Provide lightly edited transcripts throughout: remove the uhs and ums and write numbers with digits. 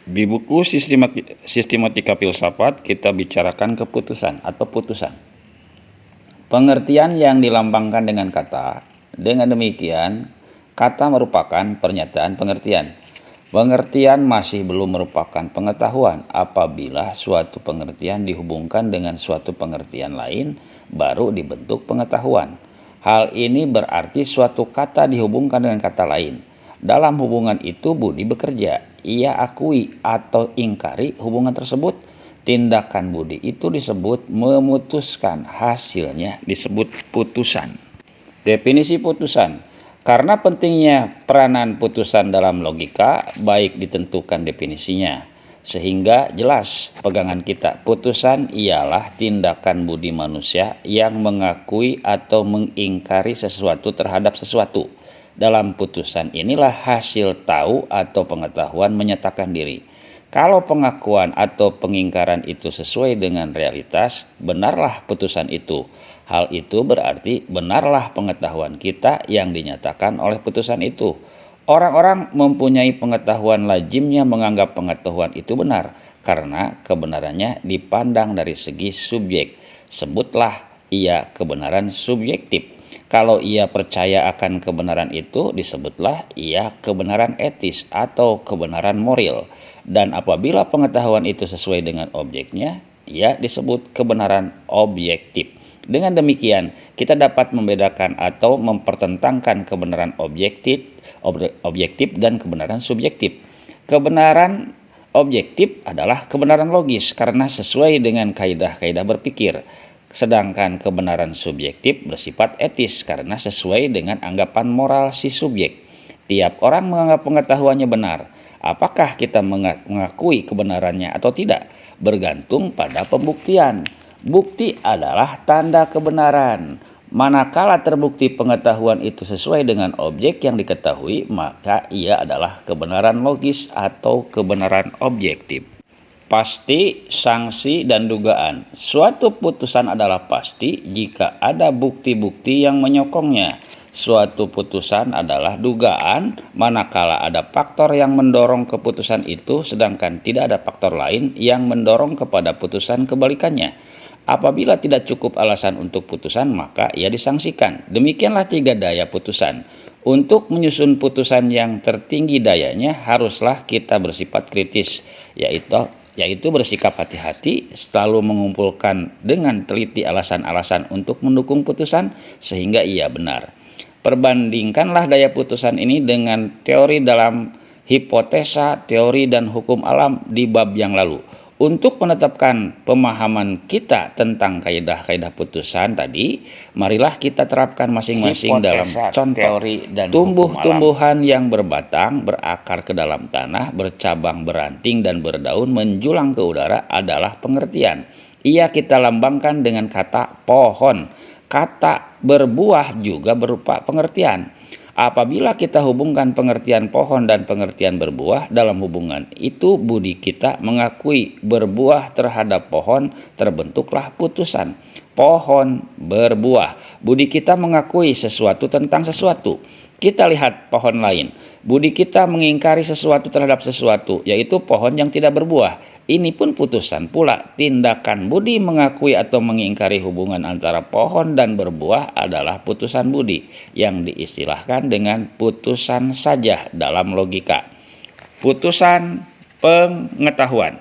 Di buku Sistematika Filsafat kita bicarakan keputusan atau putusan. Pengertian yang dilambangkan dengan kata. Dengan demikian, kata merupakan pernyataan pengertian. Pengertian masih belum merupakan pengetahuan. Apabila suatu pengertian dihubungkan dengan suatu pengertian lain, baru dibentuk pengetahuan. Hal ini berarti suatu kata dihubungkan dengan kata lain. Dalam hubungan itu Budi bekerja. Ia akui atau ingkari hubungan tersebut. Tindakan Budi itu disebut memutuskan, hasilnya disebut putusan. Definisi putusan. Karena pentingnya peranan putusan dalam logika, baik ditentukan definisinya, sehingga jelas pegangan kita. Putusan ialah tindakan budi manusia yang mengakui atau mengingkari sesuatu terhadap sesuatu. Dalam putusan inilah hasil tahu atau pengetahuan menyatakan diri. Kalau pengakuan atau pengingkaran itu sesuai dengan realitas, benarlah putusan itu. Hal itu berarti benarlah pengetahuan kita yang dinyatakan oleh putusan itu. Orang-orang mempunyai pengetahuan lazimnya menganggap pengetahuan itu benar, karena kebenarannya dipandang dari segi subjek. Sebutlah ia kebenaran subjektif. Kalau ia percaya akan kebenaran itu, disebutlah ia kebenaran etis atau kebenaran moral. Dan apabila pengetahuan itu sesuai dengan objeknya, ia disebut kebenaran objektif. Dengan demikian, kita dapat membedakan atau mempertentangkan kebenaran objektif dan kebenaran subjektif. Kebenaran objektif adalah kebenaran logis karena sesuai dengan kaidah-kaidah berpikir. Sedangkan kebenaran subjektif bersifat etis karena sesuai dengan anggapan moral si subjek. Tiap orang menganggap pengetahuannya benar. Apakah kita mengakui kebenarannya atau tidak? Bergantung pada pembuktian. Bukti adalah tanda kebenaran. Manakala terbukti pengetahuan itu sesuai dengan objek yang diketahui, maka ia adalah kebenaran logis atau kebenaran objektif. Pasti, sanksi, dan dugaan. Suatu putusan adalah pasti jika ada bukti-bukti yang menyokongnya. Suatu putusan adalah dugaan manakala ada faktor yang mendorong keputusan itu, sedangkan tidak ada faktor lain yang mendorong kepada putusan kebalikannya. Apabila tidak cukup alasan untuk putusan, maka ia disangsikan. Demikianlah 3 daya putusan. Untuk menyusun putusan yang tertinggi dayanya, haruslah kita bersifat kritis, yaitu bersikap hati-hati, selalu mengumpulkan dengan teliti alasan-alasan untuk mendukung putusan sehingga ia benar. Perbandingkanlah daya putusan ini dengan teori dalam hipotesa, teori, dan hukum alam di bab yang lalu. Untuk menetapkan pemahaman kita tentang kaidah-kaidah putusan tadi, marilah kita terapkan masing-masing dalam contoh. Tumbuh-tumbuhan yang berbatang, berakar ke dalam tanah, bercabang, beranting, dan berdaun, menjulang ke udara adalah pengertian. Ia kita lambangkan dengan kata pohon. Kata berbuah juga berupa pengertian. Apabila kita hubungkan pengertian pohon dan pengertian berbuah, dalam hubungan itu budi kita mengakui berbuah terhadap pohon, terbentuklah putusan. Pohon berbuah. Budi kita mengakui sesuatu tentang sesuatu. Kita lihat pohon lain. Budi kita mengingkari sesuatu terhadap sesuatu, yaitu pohon yang tidak berbuah. Ini pun putusan pula. Tindakan budi mengakui atau mengingkari hubungan antara pohon dan berbuah adalah putusan budi yang diistilahkan dengan putusan saja dalam logika. Putusan pengetahuan.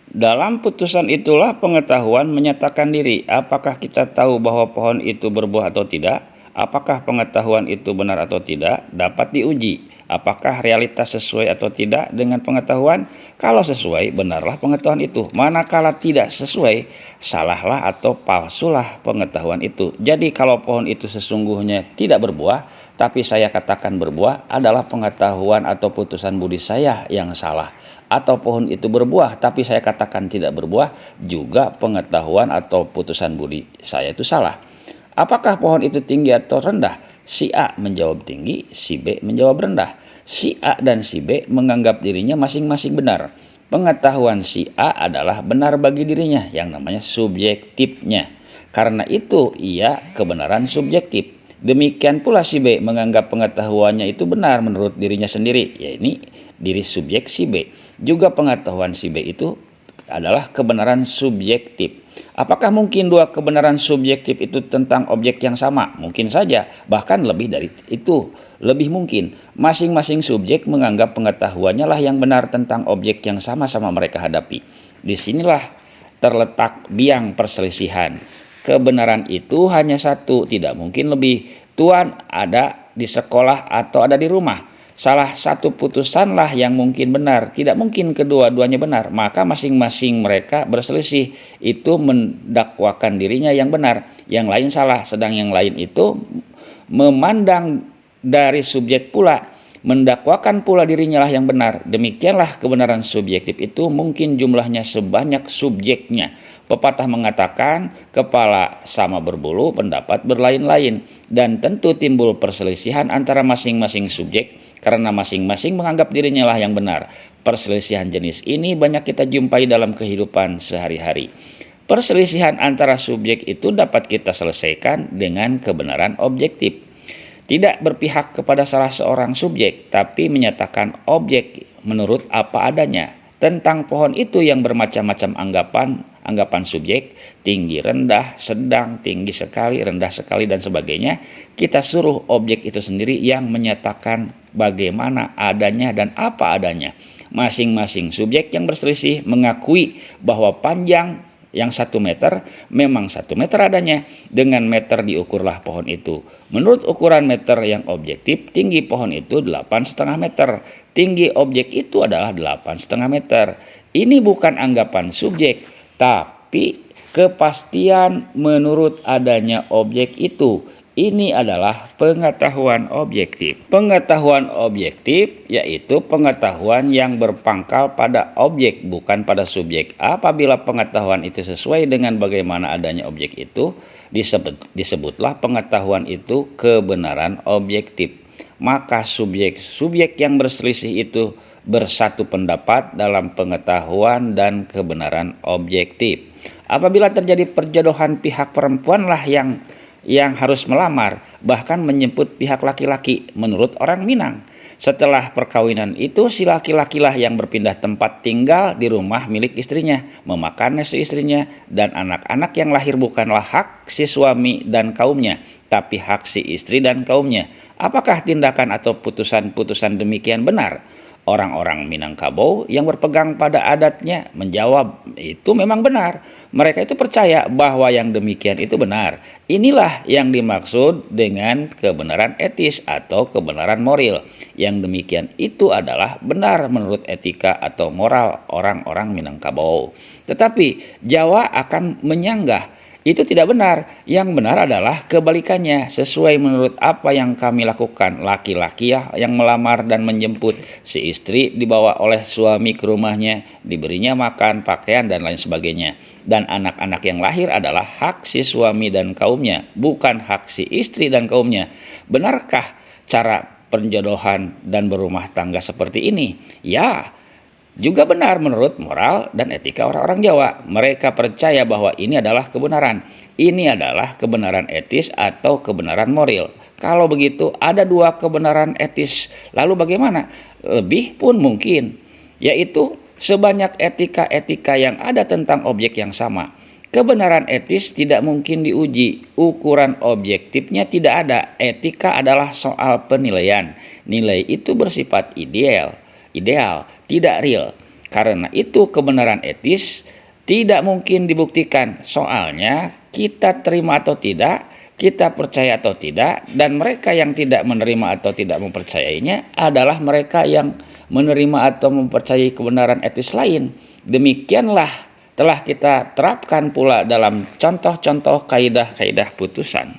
Dalam putusan itulah pengetahuan menyatakan diri. Apakah kita tahu bahwa pohon itu berbuah atau tidak? Apakah pengetahuan itu benar atau tidak? Dapat diuji. Apakah realitas sesuai atau tidak dengan pengetahuan? Kalau sesuai, benarlah pengetahuan itu. Manakala tidak sesuai, salahlah atau palsulah pengetahuan itu. Jadi kalau pohon itu sesungguhnya tidak berbuah, tapi saya katakan berbuah, adalah pengetahuan atau putusan budi saya yang salah. Atau pohon itu berbuah, tapi saya katakan tidak berbuah, juga pengetahuan atau putusan budi saya itu salah. Apakah pohon itu tinggi atau rendah? Si A menjawab tinggi, si B menjawab rendah. Si A dan si B menganggap dirinya masing-masing benar. Pengetahuan si A adalah benar bagi dirinya, yang namanya subjektifnya. Karena itu ia kebenaran subjektif. Demikian pula si B menganggap pengetahuannya itu benar menurut dirinya sendiri, ya ini diri subjek si B. Juga pengetahuan si B itu adalah kebenaran subjektif. Apakah mungkin dua kebenaran subjektif itu tentang objek yang sama? Mungkin saja, bahkan lebih dari itu. Lebih mungkin, masing-masing subjek menganggap pengetahuannya lah yang benar tentang objek yang sama-sama mereka hadapi. Disinilah terletak biang perselisihan. Kebenaran itu hanya satu, tidak mungkin lebih. Tuhan ada di sekolah atau ada di rumah. Salah satu putusanlah yang mungkin benar, tidak mungkin kedua-duanya benar. Maka masing-masing mereka berselisih, itu mendakwakan dirinya yang benar, yang lain salah. Sedang yang lain itu memandang dari subjek pula, mendakwakan pula dirinya lah yang benar. Demikianlah kebenaran subjektif itu mungkin jumlahnya sebanyak subjeknya. Pepatah mengatakan kepala sama berbulu, pendapat berlain-lain, dan tentu timbul perselisihan antara masing-masing subjek karena masing-masing menganggap dirinya lah yang benar. Perselisihan jenis ini banyak kita jumpai dalam kehidupan sehari-hari. Perselisihan antara subjek itu dapat kita selesaikan dengan kebenaran objektif. Tidak berpihak kepada salah seorang subjek, tapi menyatakan objek menurut apa adanya. Tentang pohon itu yang bermacam-macam anggapan subjek, tinggi, rendah, sedang, tinggi sekali, rendah sekali, dan sebagainya. Kita suruh objek itu sendiri yang menyatakan bagaimana adanya dan apa adanya. Masing-masing subjek yang berselisih mengakui bahwa panjang yang 1 meter memang 1 meter adanya. Dengan meter diukurlah pohon itu. Menurut ukuran meter yang objektif, tinggi pohon itu 8,5 meter. Tinggi objek itu adalah 8,5 meter. Ini bukan anggapan subjek, tapi kepastian menurut adanya objek itu. Ini adalah pengetahuan objektif. Pengetahuan objektif yaitu pengetahuan yang berpangkal pada objek, bukan pada subjek. Apabila pengetahuan itu sesuai dengan bagaimana adanya objek itu, disebutlah pengetahuan itu kebenaran objektif. Maka subjek yang berselisih itu bersatu pendapat dalam pengetahuan dan kebenaran objektif. Apabila terjadi perjodohan, pihak perempuanlah yang harus melamar, bahkan menjemput pihak laki-laki menurut orang Minang. Setelah perkawinan itu, si laki-lakilah yang berpindah tempat tinggal di rumah milik istrinya, memakan nasi istrinya, dan anak-anak yang lahir bukanlah hak si suami dan kaumnya, tapi hak si istri dan kaumnya. Apakah tindakan atau putusan-putusan demikian benar? Orang-orang Minangkabau yang berpegang pada adatnya menjawab, itu memang benar. Mereka itu percaya bahwa yang demikian itu benar. Inilah yang dimaksud dengan kebenaran etis atau kebenaran moral. Yang demikian itu adalah benar menurut etika atau moral orang-orang Minangkabau. Tetapi Jawa akan menyanggah, itu tidak benar. Yang benar adalah kebalikannya, sesuai menurut apa yang kami lakukan. Laki-laki yang melamar dan menjemput, si istri dibawa oleh suami ke rumahnya, diberinya makan, pakaian, dan lain sebagainya. Dan anak-anak yang lahir adalah hak si suami dan kaumnya, bukan hak si istri dan kaumnya. Benarkah cara penjodohan dan berumah tangga seperti ini? Ya, juga benar menurut moral dan etika orang-orang Jawa. Mereka percaya bahwa ini adalah kebenaran. Ini adalah kebenaran etis atau kebenaran moral. Kalau begitu ada dua kebenaran etis. Lalu bagaimana? Lebih pun mungkin, yaitu sebanyak etika-etika yang ada tentang objek yang sama. Kebenaran etis tidak mungkin diuji. Ukuran objektifnya tidak ada. Etika adalah soal penilaian. Nilai itu bersifat ideal, tidak real. Karena itu kebenaran etis tidak mungkin dibuktikan. Soalnya kita terima atau tidak, kita percaya atau tidak, dan mereka yang tidak menerima atau tidak mempercayainya adalah mereka yang menerima atau mempercayai kebenaran etis lain. Demikianlah telah kita terapkan pula dalam contoh-contoh kaidah-kaidah putusan.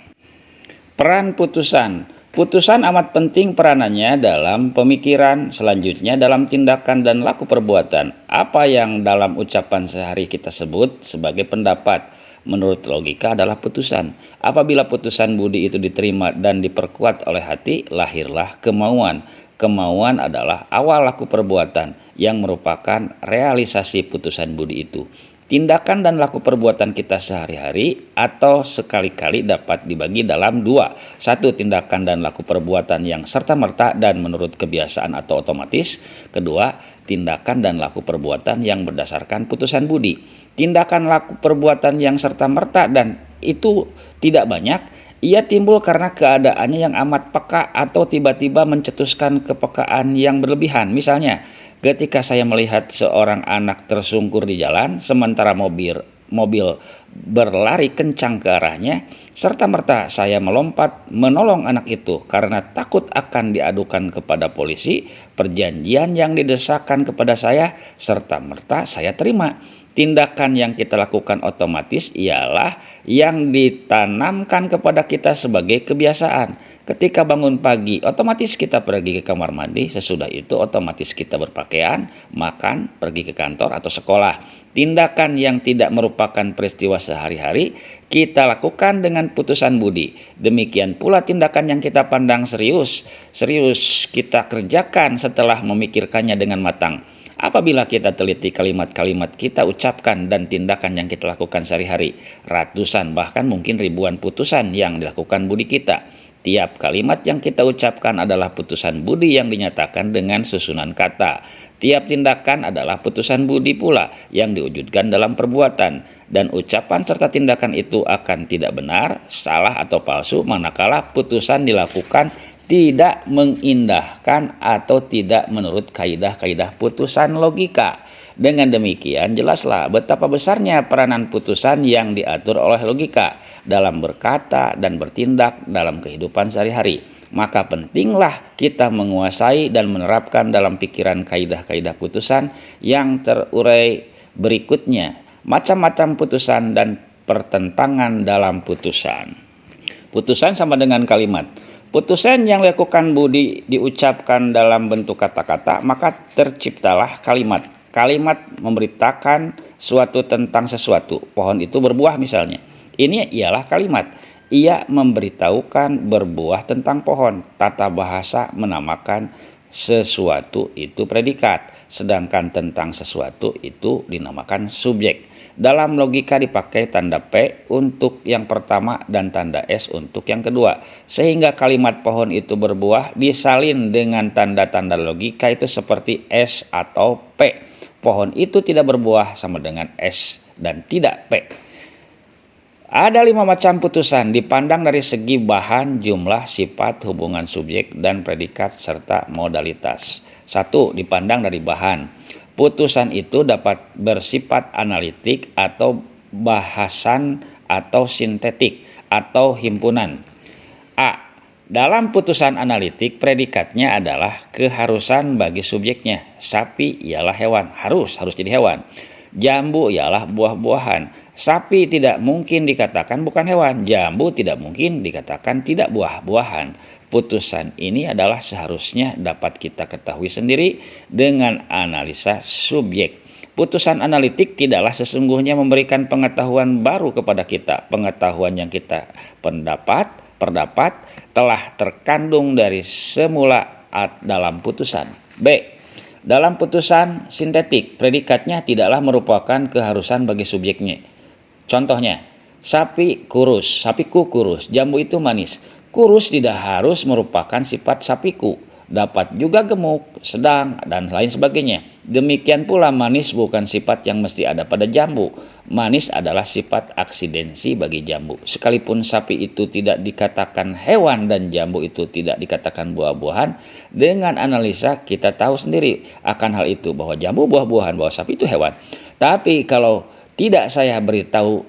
Peran putusan. Putusan amat penting peranannya dalam pemikiran, selanjutnya dalam tindakan dan laku perbuatan. Apa yang dalam ucapan sehari kita sebut sebagai pendapat, menurut logika adalah putusan. Apabila putusan budi itu diterima dan diperkuat oleh hati, lahirlah kemauan. Kemauan adalah awal laku perbuatan yang merupakan realisasi putusan budi itu. Tindakan dan laku perbuatan kita sehari-hari atau sekali-kali dapat dibagi dalam dua. Satu, tindakan dan laku perbuatan yang serta-merta dan menurut kebiasaan atau otomatis. Kedua, tindakan dan laku perbuatan yang berdasarkan putusan budi. Tindakan laku perbuatan yang serta-merta dan itu tidak banyak, ia timbul karena keadaannya yang amat peka atau tiba-tiba mencetuskan kepekaan yang berlebihan. Misalnya, ketika saya melihat seorang anak tersungkur di jalan, sementara mobil berlari kencang ke arahnya, serta-merta saya melompat menolong anak itu karena takut akan diadukan kepada polisi. Perjanjian yang didesakkan kepada saya, serta-merta saya terima. Tindakan yang kita lakukan otomatis ialah yang ditanamkan kepada kita sebagai kebiasaan. Ketika bangun pagi, otomatis kita pergi ke kamar mandi. Sesudah itu otomatis kita berpakaian, makan, pergi ke kantor atau sekolah. Tindakan yang tidak merupakan peristiwa sehari-hari kita lakukan dengan putusan budi. Demikian pula tindakan yang kita pandang serius kita kerjakan setelah memikirkannya dengan matang. Apabila kita teliti kalimat-kalimat kita ucapkan dan tindakan yang kita lakukan sehari-hari, ratusan bahkan mungkin ribuan putusan yang dilakukan budi kita. Tiap kalimat yang kita ucapkan adalah putusan budi yang dinyatakan dengan susunan kata. Tiap tindakan adalah putusan budi pula yang diwujudkan dalam perbuatan, dan ucapan serta tindakan itu akan tidak benar, salah atau palsu manakala putusan dilakukan tidak mengindahkan atau tidak menurut kaidah-kaidah putusan logika. Dengan demikian jelaslah betapa besarnya peranan putusan yang diatur oleh logika dalam berkata dan bertindak dalam kehidupan sehari-hari. Maka pentinglah kita menguasai dan menerapkan dalam pikiran kaidah-kaidah putusan yang terurai berikutnya. Macam-macam putusan dan pertentangan dalam putusan. Putusan sama dengan kalimat. Putusan yang dilakukan budi diucapkan dalam bentuk kata-kata, maka terciptalah kalimat. Kalimat memberitakan suatu tentang sesuatu. Pohon itu berbuah misalnya. Ini ialah kalimat. Ia memberitahukan berbuah tentang pohon. Tata bahasa menamakan sesuatu itu predikat, sedangkan tentang sesuatu itu dinamakan subjek. Dalam logika dipakai tanda P untuk yang pertama dan tanda S untuk yang kedua. Sehingga kalimat pohon itu berbuah disalin dengan tanda-tanda logika itu seperti S atau P. Pohon itu tidak berbuah sama dengan S dan tidak P. Ada 5 macam putusan dipandang dari segi bahan, jumlah, sifat, hubungan subjek dan predikat serta modalitas. 1. Dipandang dari bahan. Putusan itu dapat bersifat analitik atau bahasan atau sintetik atau himpunan. A. Dalam putusan analitik predikatnya adalah keharusan bagi subjeknya. Sapi ialah hewan, harus jadi hewan. Jambu ialah buah-buahan. Sapi tidak mungkin dikatakan bukan hewan. Jambu tidak mungkin dikatakan tidak buah-buahan. Putusan ini adalah seharusnya dapat kita ketahui sendiri dengan analisa subjek. Putusan analitik tidaklah sesungguhnya memberikan pengetahuan baru kepada kita. Pengetahuan yang kita perdapat telah terkandung dari semula dalam putusan. B. Dalam putusan sintetik, predikatnya tidaklah merupakan keharusan bagi subjeknya. Contohnya, sapiku kurus, jambu itu manis. Kurus tidak harus merupakan sifat sapiku, dapat juga gemuk, sedang, dan lain sebagainya. Demikian pula manis bukan sifat yang mesti ada pada jambu. Manis adalah sifat aksidensi bagi jambu. Sekalipun sapi itu tidak dikatakan hewan dan jambu itu tidak dikatakan buah-buahan, dengan analisa kita tahu sendiri akan hal itu, bahwa jambu buah-buahan, bahwa sapi itu hewan. Tapi kalau tidak saya beritahu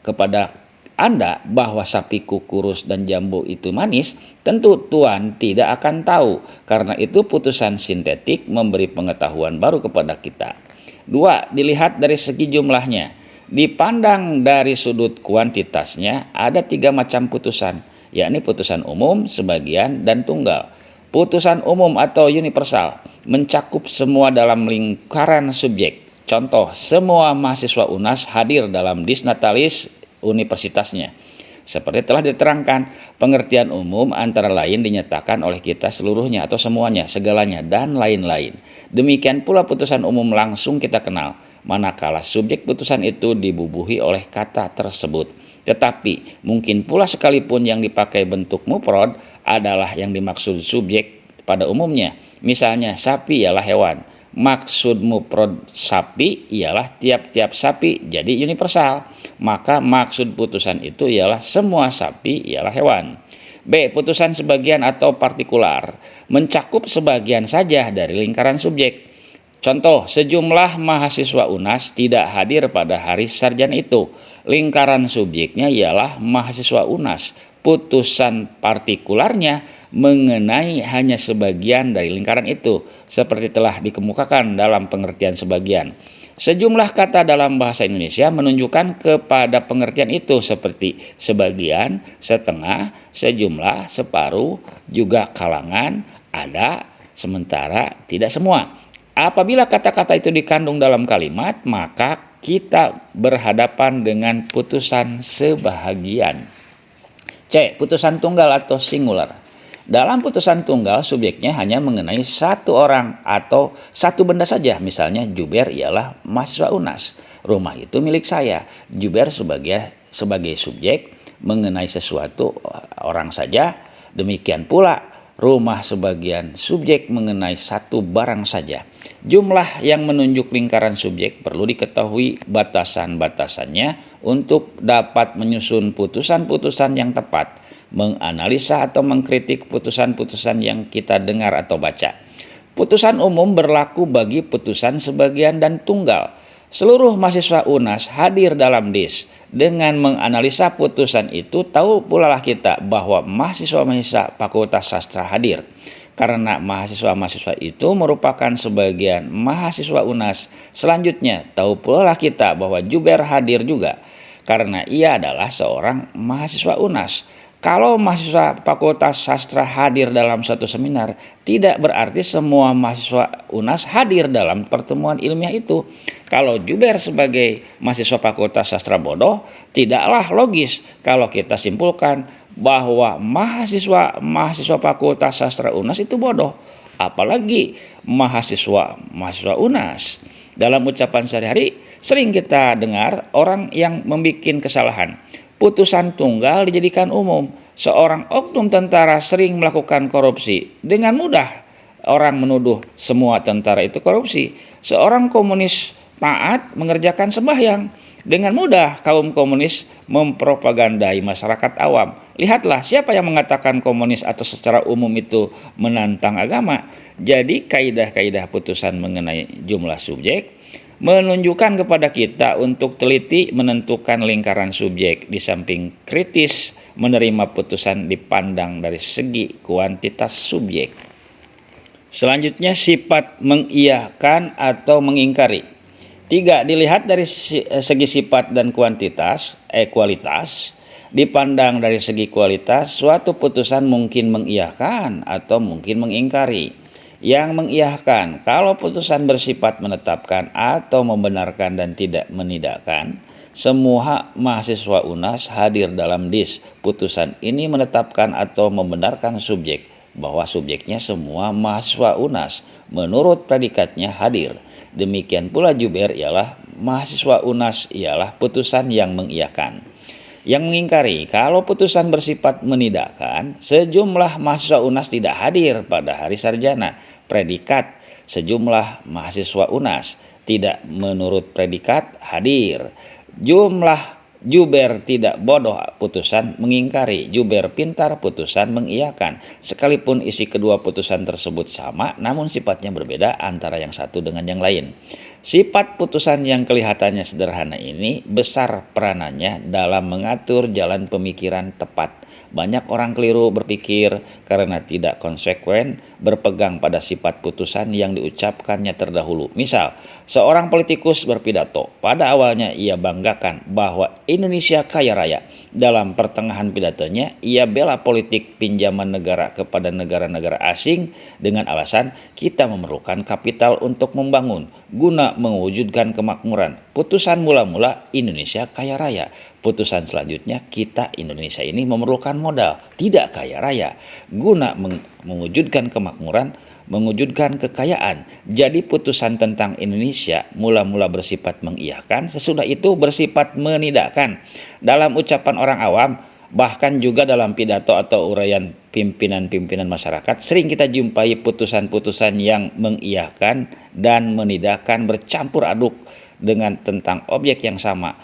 kepada Anda bahwa sapiku kurus dan jambu itu manis, tentu Tuan tidak akan tahu. Karena itu putusan sintetik memberi pengetahuan baru kepada kita. 2. Dilihat dari segi jumlahnya. Dipandang dari sudut kuantitasnya ada 3 macam putusan, yakni putusan umum, sebagian, dan tunggal. Putusan umum atau universal mencakup semua dalam lingkaran subjek. Contoh, semua mahasiswa UNAS hadir dalam disnatalis universitasnya. Seperti telah diterangkan, pengertian umum antara lain dinyatakan oleh kita seluruhnya atau semuanya, segalanya, dan lain-lain. Demikian pula putusan umum langsung kita kenal. manakala subjek putusan itu dibubuhi oleh kata tersebut. Tetapi mungkin pula sekalipun yang dipakai bentuk mufrad adalah yang dimaksud subjek pada umumnya. Misalnya sapi ialah hewan. Maksud mufrad sapi ialah tiap-tiap sapi, jadi universal. Maka maksud putusan itu ialah semua sapi ialah hewan. B. Putusan sebagian atau partikular mencakup sebagian saja dari lingkaran subjek. Contoh, sejumlah mahasiswa UNAS tidak hadir pada hari sarjana itu. Lingkaran subjeknya ialah mahasiswa UNAS. Putusan partikularnya mengenai hanya sebagian dari lingkaran itu, seperti telah dikemukakan dalam pengertian sebagian. Sejumlah kata dalam bahasa Indonesia menunjukkan kepada pengertian itu seperti sebagian, setengah, sejumlah, separuh, juga kalangan, ada, sementara, tidak semua. Apabila kata-kata itu dikandung dalam kalimat, maka kita berhadapan dengan putusan sebahagian. C. Putusan tunggal atau singular. Dalam putusan tunggal, subjeknya hanya mengenai satu orang atau satu benda saja. Misalnya, Juber ialah mahasiswa UNAS. Rumah itu milik saya. Juber sebagai subjek mengenai sesuatu orang saja. Demikian pula, rumah sebagian subjek mengenai satu barang saja. Jumlah yang menunjuk lingkaran subjek perlu diketahui batasan-batasannya untuk dapat menyusun putusan-putusan yang tepat, menganalisa atau mengkritik putusan-putusan yang kita dengar atau baca. Putusan umum berlaku bagi putusan sebagian dan tunggal. Seluruh mahasiswa UNAS hadir dalam DIS. Dengan menganalisa putusan itu, tahu pula lah kita bahwa mahasiswa-mahasiswa Fakultas Sastra hadir. Karena mahasiswa-mahasiswa itu merupakan sebagian mahasiswa UNAS. Selanjutnya, tahu pula lah kita bahwa Juber hadir juga, karena ia adalah seorang mahasiswa UNAS. Kalau mahasiswa Fakultas Sastra hadir dalam suatu seminar, tidak berarti semua mahasiswa UNAS hadir dalam pertemuan ilmiah itu. Kalau Juber sebagai mahasiswa Fakultas Sastra bodoh, tidaklah logis kalau kita simpulkan bahwa mahasiswa Fakultas Sastra UNAS itu bodoh. Apalagi mahasiswa UNAS. Dalam ucapan sehari-hari, sering kita dengar orang yang membuat kesalahan. Putusan tunggal dijadikan umum. Seorang oknum tentara sering melakukan korupsi. Dengan mudah orang menuduh semua tentara itu korupsi. Seorang komunis taat mengerjakan sembahyang. Dengan mudah kaum komunis mempropagandai masyarakat awam. Lihatlah siapa yang mengatakan komunis atau secara umum itu menantang agama. Jadi kaidah-kaidah putusan mengenai jumlah subjek menunjukkan kepada kita untuk teliti menentukan lingkaran subjek, di samping kritis menerima putusan dipandang dari segi kuantitas subjek. Selanjutnya, sifat mengiyakan atau mengingkari. 3. Dilihat dari segi sifat dan kualitas. Dipandang dari segi kualitas, suatu putusan mungkin mengiyakan atau mungkin mengingkari. Yang mengiyakan, kalau putusan bersifat menetapkan atau membenarkan dan tidak menidakkan, semua mahasiswa UNAS hadir dalam DIS. Putusan ini menetapkan atau membenarkan subjek, bahwa subjeknya semua mahasiswa UNAS. Menurut predikatnya hadir. Demikian pula Juber ialah mahasiswa UNAS, ialah putusan yang mengiyakan. Yang mengingkari, kalau putusan bersifat menidakkan, sejumlah mahasiswa UNAS tidak hadir pada hari sarjana. Predikat, sejumlah mahasiswa UNAS tidak menurut predikat hadir. Jumlah Juber tidak bodoh, putusan mengingkari. Juber pintar, putusan mengiyakan. Sekalipun isi kedua putusan tersebut sama, namun sifatnya berbeda antara yang satu dengan yang lain. Sifat putusan yang kelihatannya sederhana ini besar peranannya dalam mengatur jalan pemikiran tepat. Banyak orang keliru berpikir karena tidak konsekuen berpegang pada sifat putusan yang diucapkannya terdahulu. Misal, seorang politikus berpidato. Pada awalnya ia banggakan bahwa Indonesia kaya raya. Dalam pertengahan pidatonya, ia bela politik pinjaman negara kepada negara-negara asing dengan alasan kita memerlukan kapital untuk membangun guna mewujudkan kemakmuran. Putusan mula-mula Indonesia kaya raya. Putusan selanjutnya kita Indonesia ini memerlukan modal, tidak kaya raya. Guna mewujudkan kemakmuran mewujudkan kekayaan. Jadi putusan tentang Indonesia mula-mula bersifat mengiyakan, sesudah itu bersifat menidakkan. Dalam ucapan orang awam, bahkan juga dalam pidato atau uraian pimpinan-pimpinan masyarakat, sering kita jumpai putusan-putusan yang mengiyakan dan menidakkan bercampur aduk dengan tentang objek yang sama.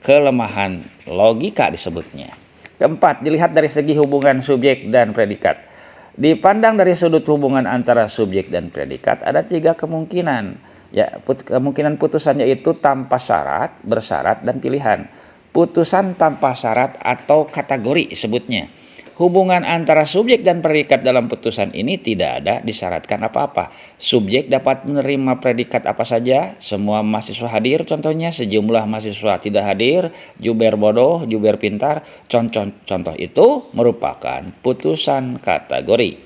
Kelemahan logika disebutnya. Keempat, dilihat dari segi hubungan subjek dan predikat. Dipandang dari sudut hubungan antara subjek dan predikat, ada 3 kemungkinan. Ya, kemungkinan putusan yaitu tanpa syarat, bersyarat, dan pilihan. Putusan tanpa syarat atau kategori sebutnya. Hubungan antara subjek dan predikat dalam putusan ini tidak ada disyaratkan apa-apa. Subjek dapat menerima predikat apa saja, semua mahasiswa hadir contohnya, sejumlah mahasiswa tidak hadir, juber bodoh, juber pintar. Contoh itu merupakan putusan kategori.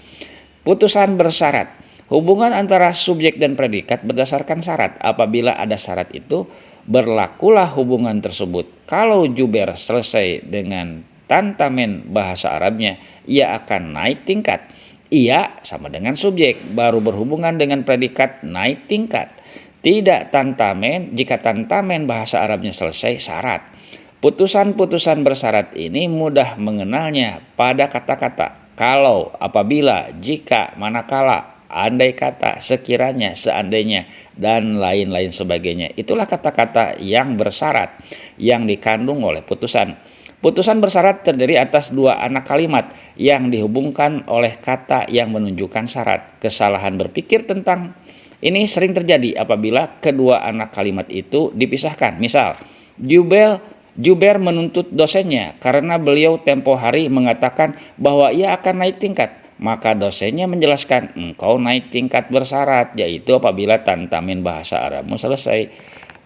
Putusan bersyarat. Hubungan antara subjek dan predikat berdasarkan syarat. Apabila ada syarat itu, berlakulah hubungan tersebut. Kalau juber selesai dengan tantamen bahasa Arabnya, ia akan naik tingkat. Ia sama dengan subjek, baru berhubungan dengan predikat naik tingkat. Tidak tantamen, jika tantamen bahasa Arabnya selesai syarat. Putusan-putusan bersyarat ini mudah mengenalnya pada kata-kata kalau, apabila, jika, manakala, andai kata, sekiranya, seandainya, dan lain-lain sebagainya. Itulah kata-kata yang bersyarat yang dikandung oleh putusan. Putusan bersyarat terdiri atas 2 anak kalimat yang dihubungkan oleh kata yang menunjukkan syarat. Kesalahan berpikir tentang ini sering terjadi apabila kedua anak kalimat itu dipisahkan. Misal, Juber menuntut dosennya karena beliau tempo hari mengatakan bahwa ia akan naik tingkat. Maka dosennya menjelaskan, engkau naik tingkat bersyarat, yaitu apabila tantamen bahasa Arabmu selesai.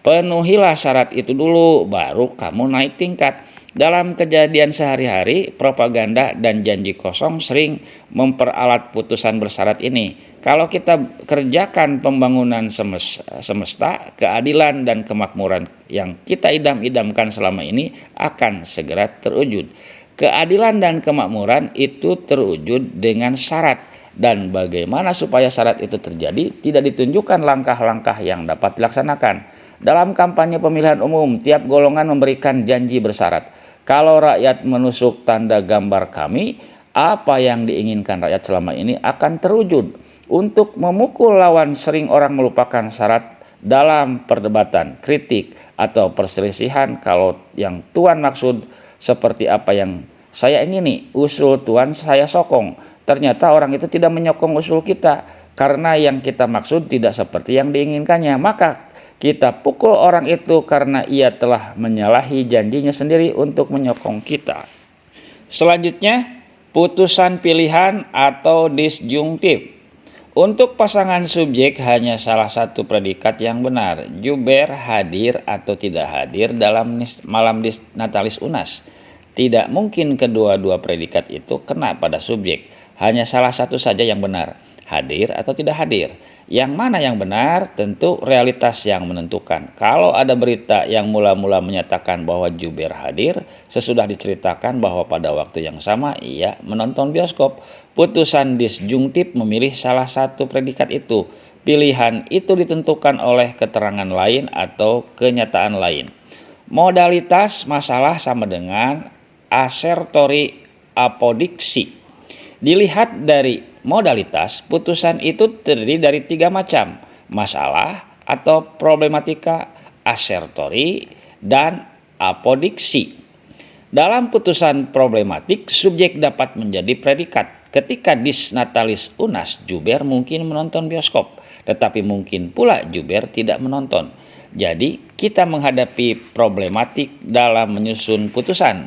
Penuhilah syarat itu dulu, baru kamu naik tingkat. Dalam kejadian sehari-hari, propaganda dan janji kosong sering memperalat putusan bersyarat ini. Kalau kita kerjakan pembangunan semesta, keadilan dan kemakmuran yang kita idam-idamkan selama ini akan segera terwujud. Keadilan dan kemakmuran itu terwujud dengan syarat. Dan bagaimana supaya syarat itu terjadi, tidak ditunjukkan langkah-langkah yang dapat dilaksanakan. Dalam kampanye pemilihan umum, tiap golongan memberikan janji bersyarat. Kalau rakyat menusuk tanda gambar kami, apa yang diinginkan rakyat selama ini akan terwujud. Untuk memukul lawan, sering orang melupakan syarat dalam perdebatan, kritik, atau perselisihan. Kalau yang Tuan maksud seperti apa yang saya ingini, usul Tuan saya sokong. Ternyata orang itu tidak menyokong usul kita karena yang kita maksud tidak seperti yang diinginkannya. Maka kita pukul orang itu karena ia telah menyalahi janjinya sendiri untuk menyokong kita. Selanjutnya, putusan pilihan atau disjungtif. Untuk pasangan subjek hanya salah satu predikat yang benar. Juber hadir atau tidak hadir dalam malam natalis UNAS. Tidak mungkin kedua-dua predikat itu kena pada subjek. Hanya salah satu saja yang benar, hadir atau tidak hadir. Yang mana yang benar? Tentu realitas yang menentukan. Kalau ada berita yang mula-mula menyatakan bahwa Juber hadir, sesudah diceritakan bahwa pada waktu yang sama ia menonton bioskop. Putusan disjungtif memilih salah satu predikat itu. Pilihan itu ditentukan oleh keterangan lain atau kenyataan lain. Modalitas masalah sama dengan asertori apodiksi. Dilihat dari modalitas, putusan itu terdiri dari 3 macam, masalah atau problematika, asertori, dan apodiksi. Dalam putusan problematik, subjek dapat menjadi predikat. Ketika dis natalis UNAS, Juber mungkin menonton bioskop, tetapi mungkin pula Juber tidak menonton. Jadi, kita menghadapi problematik dalam menyusun putusan.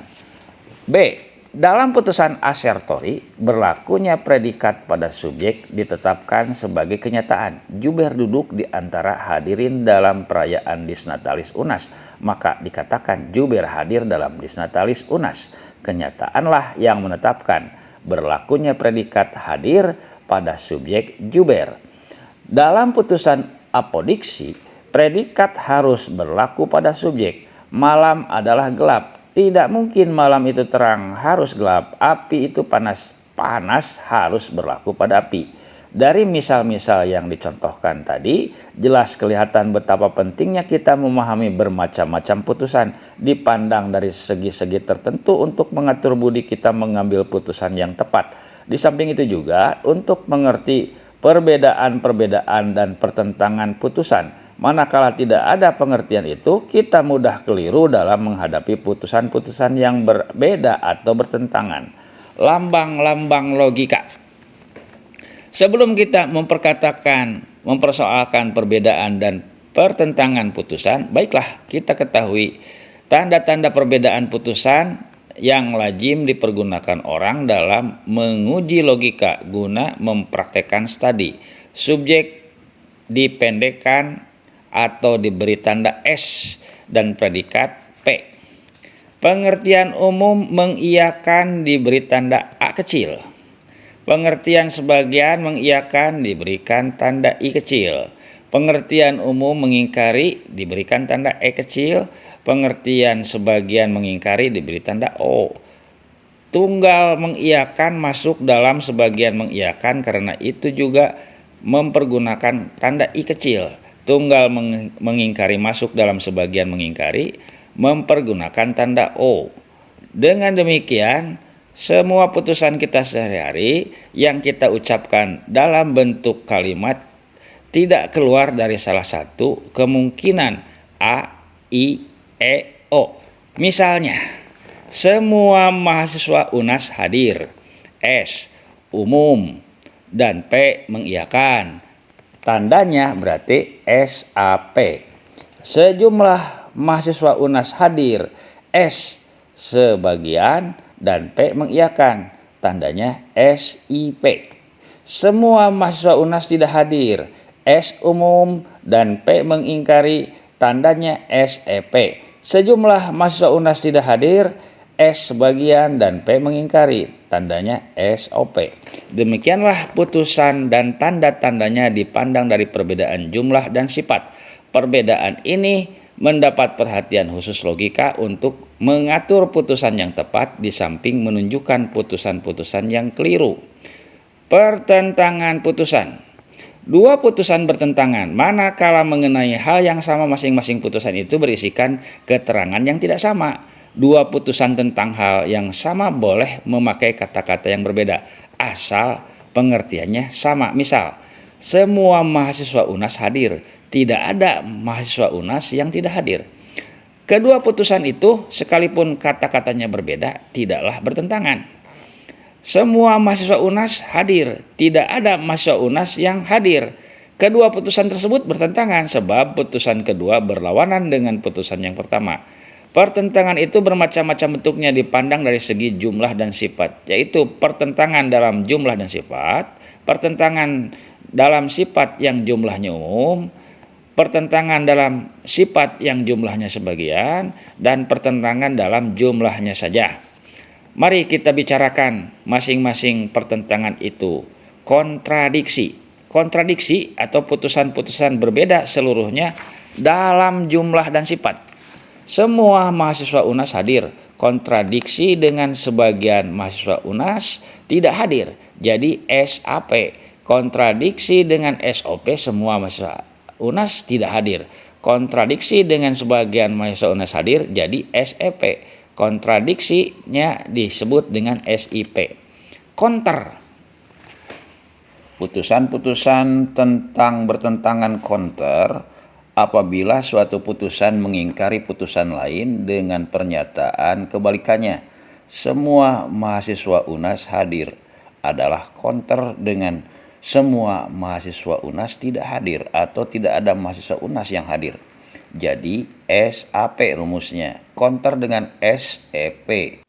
B. Dalam putusan asertori, berlakunya predikat pada subjek ditetapkan sebagai kenyataan. Juber duduk di antara hadirin dalam perayaan Disnatalis UNAS, maka dikatakan Juber hadir dalam Disnatalis UNAS. Kenyataanlah yang menetapkan berlakunya predikat hadir pada subjek Juber. Dalam putusan apodiksi, predikat harus berlaku pada subjek. Malam adalah gelap. Tidak mungkin malam itu terang, harus gelap. Api itu panas, panas harus berlaku pada api. Dari misal-misal yang dicontohkan tadi, jelas kelihatan betapa pentingnya kita memahami bermacam-macam putusan, dipandang dari segi-segi tertentu untuk mengatur budi kita mengambil putusan yang tepat. Di samping itu juga untuk mengerti perbedaan-perbedaan dan pertentangan putusan. Manakala tidak ada pengertian itu, kita mudah keliru dalam menghadapi putusan-putusan yang berbeda atau bertentangan. Lambang-lambang logika. Sebelum kita mempersoalkan perbedaan dan pertentangan putusan, baiklah kita ketahui tanda-tanda perbedaan putusan yang lazim dipergunakan orang dalam menguji logika guna mempraktekkan studi. Subjek dipendekkan atau diberi tanda S dan predikat P. Pengertian umum mengiyakan diberi tanda A kecil. Pengertian sebagian mengiyakan diberikan tanda I kecil. Pengertian umum mengingkari diberikan tanda E kecil. Pengertian sebagian mengingkari diberi tanda O. Tunggal mengiyakan masuk dalam sebagian mengiyakan karena itu juga mempergunakan tanda I kecil. Tunggal mengingkari masuk dalam sebagian mengingkari mempergunakan tanda O. Dengan demikian, semua putusan kita sehari-hari yang kita ucapkan dalam bentuk kalimat tidak keluar dari salah satu kemungkinan A, I, E, O. Misalnya, semua mahasiswa UNAS hadir, S, umum, dan P mengiyakan. Tandanya berarti SAP. Sejumlah mahasiswa UNAS hadir, S, sebagian, dan P mengiyakan, tandanya SIP. Semua mahasiswa UNAS tidak hadir, S umum dan P mengingkari, tandanya SEP. Sejumlah mahasiswa UNAS tidak hadir, S sebagian dan P mengingkari, tandanya SOP. Demikianlah putusan dan tanda-tandanya dipandang dari perbedaan jumlah dan sifat. Perbedaan ini mendapat perhatian khusus logika untuk mengatur putusan yang tepat di samping menunjukkan putusan-putusan yang keliru. Pertentangan putusan. Dua putusan bertentangan manakala mengenai hal yang sama, masing-masing putusan itu berisikan keterangan yang tidak sama. Dua putusan tentang hal yang sama boleh memakai kata-kata yang berbeda asal pengertiannya sama. Misal, semua mahasiswa UNAS hadir, tidak ada mahasiswa UNAS yang tidak hadir. Kedua putusan itu sekalipun kata-katanya berbeda tidaklah bertentangan. Semua mahasiswa UNAS hadir, tidak ada mahasiswa UNAS yang hadir. Kedua putusan tersebut bertentangan sebab putusan kedua berlawanan dengan putusan yang pertama. Pertentangan itu bermacam-macam bentuknya dipandang dari segi jumlah dan sifat, yaitu pertentangan dalam jumlah dan sifat, pertentangan dalam sifat yang jumlahnya umum, pertentangan dalam sifat yang jumlahnya sebagian, dan pertentangan dalam jumlahnya saja. Mari kita bicarakan masing-masing pertentangan itu. Kontradiksi. Kontradiksi atau putusan-putusan berbeda seluruhnya dalam jumlah dan sifat. Semua mahasiswa UNAS hadir. Kontradiksi dengan sebagian mahasiswa UNAS tidak hadir. Jadi SAP. Kontradiksi dengan SOP, semua mahasiswa UNAS tidak hadir. Kontradiksi dengan sebagian mahasiswa UNAS hadir, jadi SEP. Kontradiksinya disebut dengan SIP. Counter. Putusan-putusan tentang bertentangan counter apabila suatu putusan mengingkari putusan lain dengan pernyataan kebalikannya. Semua mahasiswa UNAS hadir adalah counter dengan semua mahasiswa UNAS tidak hadir atau tidak ada mahasiswa UNAS yang hadir. Jadi SAP rumusnya, counter dengan SEP.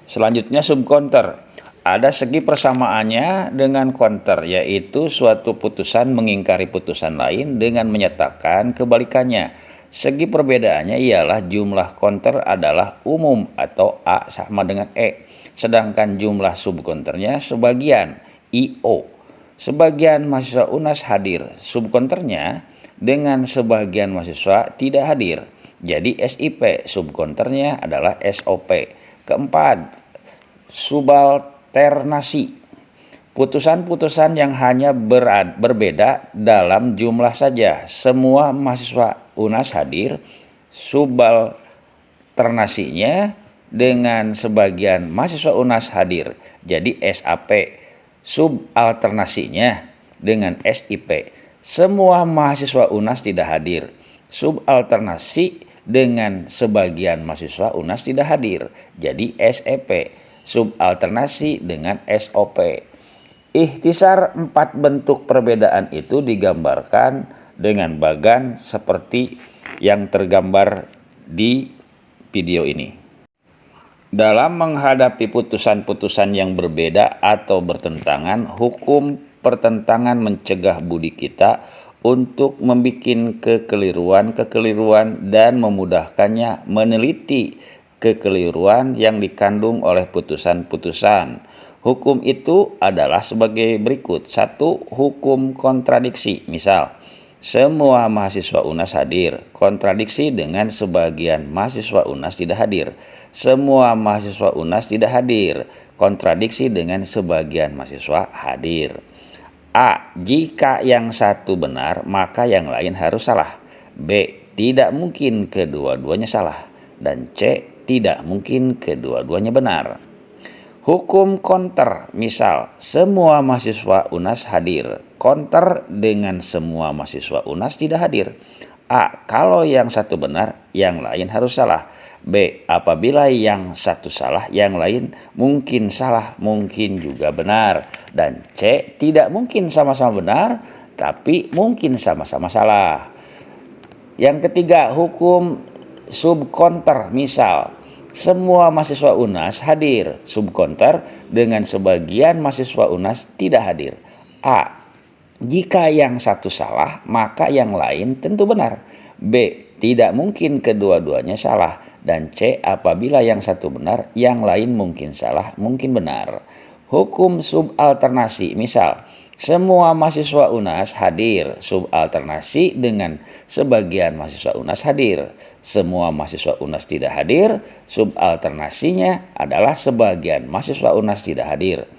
Selanjutnya subcounter. Ada segi persamaannya dengan counter, yaitu suatu putusan mengingkari putusan lain dengan menyatakan kebalikannya. Segi perbedaannya ialah jumlah counter adalah umum atau A sama dengan E, sedangkan jumlah subcounternya sebagian IO. Sebagian mahasiswa UNAS hadir, subcounternya dengan sebagian mahasiswa tidak hadir. Jadi SIP, subcounternya adalah SOP. Keempat, subalternasi. Putusan-putusan yang hanya berbeda dalam jumlah saja. Semua mahasiswa UNAS hadir, subalternasinya dengan sebagian mahasiswa UNAS hadir. Jadi SAP, subalternasinya dengan SIP. Semua mahasiswa UNAS tidak hadir. Subalternasi dengan sebagian mahasiswa UNAS tidak hadir. Jadi SEP, subalternasi dengan SOP. Ikhtisar 4 bentuk perbedaan itu digambarkan dengan bagan seperti yang tergambar di video ini. Dalam menghadapi putusan-putusan yang berbeda atau bertentangan, hukum pertentangan mencegah budi kita untuk membuat kekeliruan dan memudahkannya meneliti kekeliruan yang dikandung oleh putusan-putusan. Hukum itu adalah sebagai berikut. 1. Hukum kontradiksi. Misal, semua mahasiswa UNAS hadir. Kontradiksi dengan sebagian mahasiswa UNAS tidak hadir. Semua mahasiswa UNAS tidak hadir. Kontradiksi dengan sebagian mahasiswa hadir. A. Jika yang satu benar, maka yang lain harus salah. B. Tidak mungkin kedua-duanya salah. Dan C. Tidak mungkin kedua-duanya benar. Hukum counter, misal, semua mahasiswa UNAS hadir. Counter dengan semua mahasiswa UNAS tidak hadir. A. Kalau yang satu benar, yang lain harus salah. B. Apabila yang satu salah, yang lain mungkin salah, mungkin juga benar. Dan C. Tidak mungkin sama-sama benar, tapi mungkin sama-sama salah. Yang ketiga, hukum subcounter, misal, semua mahasiswa UNAS hadir. Subcounter dengan sebagian mahasiswa UNAS tidak hadir. A. Jika yang satu salah, maka yang lain tentu benar. B. Tidak mungkin kedua-duanya salah. Dan C. Apabila yang satu benar, yang lain mungkin salah, mungkin benar. Hukum subalternasi, misal, semua mahasiswa UNAS hadir. Subalternasi dengan sebagian mahasiswa UNAS hadir. Semua mahasiswa UNAS tidak hadir. Subalternasinya adalah sebagian mahasiswa UNAS tidak hadir.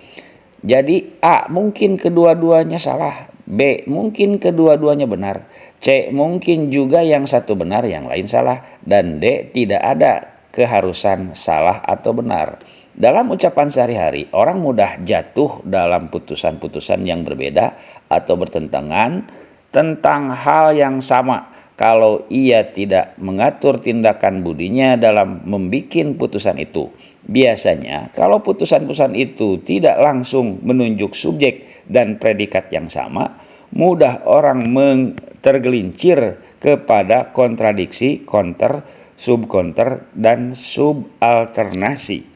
Jadi A. Mungkin kedua-duanya salah. B. Mungkin kedua-duanya benar. C. Mungkin juga yang satu benar, yang lain salah. Dan D. Tidak ada keharusan salah atau benar. Dalam ucapan sehari-hari, orang mudah jatuh dalam putusan-putusan yang berbeda atau bertentangan tentang hal yang sama kalau ia tidak mengatur tindakan budinya dalam membuat putusan itu. Biasanya, kalau putusan-putusan itu tidak langsung menunjuk subjek dan predikat yang sama, mudah orang tergelincir kepada kontradiksi, counter, subcounter, dan subalternasi.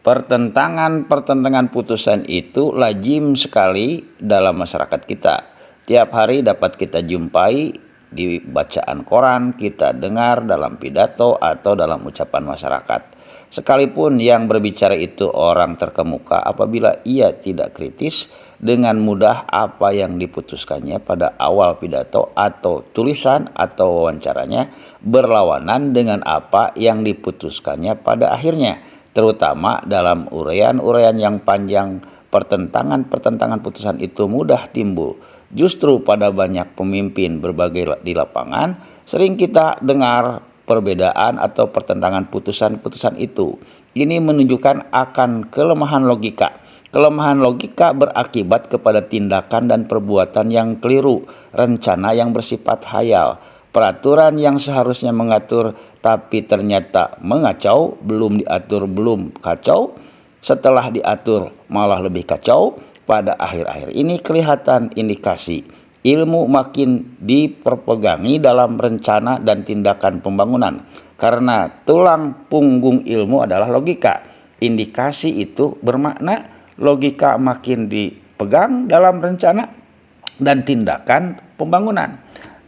Pertentangan putusan itu lazim sekali dalam masyarakat kita. Tiap hari dapat kita jumpai di bacaan koran, kita dengar dalam pidato atau dalam ucapan masyarakat. Sekalipun yang berbicara itu orang terkemuka, apabila ia tidak kritis, dengan mudah apa yang diputuskannya pada awal pidato atau tulisan atau wawancaranya berlawanan dengan apa yang diputuskannya pada akhirnya. Terutama dalam uraian-uraian yang panjang, pertentangan putusan itu mudah timbul. Justru pada banyak pemimpin berbagai di lapangan, sering kita dengar perbedaan atau pertentangan putusan-putusan itu. Ini menunjukkan akan kelemahan logika. Kelemahan logika berakibat kepada tindakan dan perbuatan yang keliru, rencana yang bersifat hayal, peraturan yang seharusnya mengatur tapi ternyata mengacau, belum diatur belum kacau, setelah diatur malah lebih kacau. Pada akhir-akhir ini kelihatan indikasi ilmu makin diperpegangi dalam rencana dan tindakan pembangunan, karena tulang punggung ilmu adalah logika. Indikasi itu bermakna logika makin dipegang dalam rencana dan tindakan pembangunan.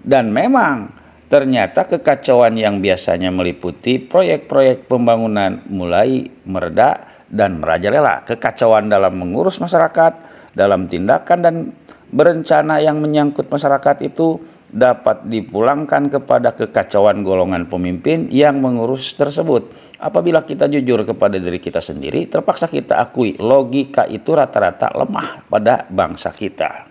Dan memang ternyata kekacauan yang biasanya meliputi proyek-proyek pembangunan mulai mereda dan merajalela. Kekacauan dalam mengurus masyarakat, dalam tindakan dan berencana yang menyangkut masyarakat itu dapat dipulangkan kepada kekacauan golongan pemimpin yang mengurus tersebut. Apabila kita jujur kepada diri kita sendiri, terpaksa kita akui logika itu rata-rata lemah pada bangsa kita.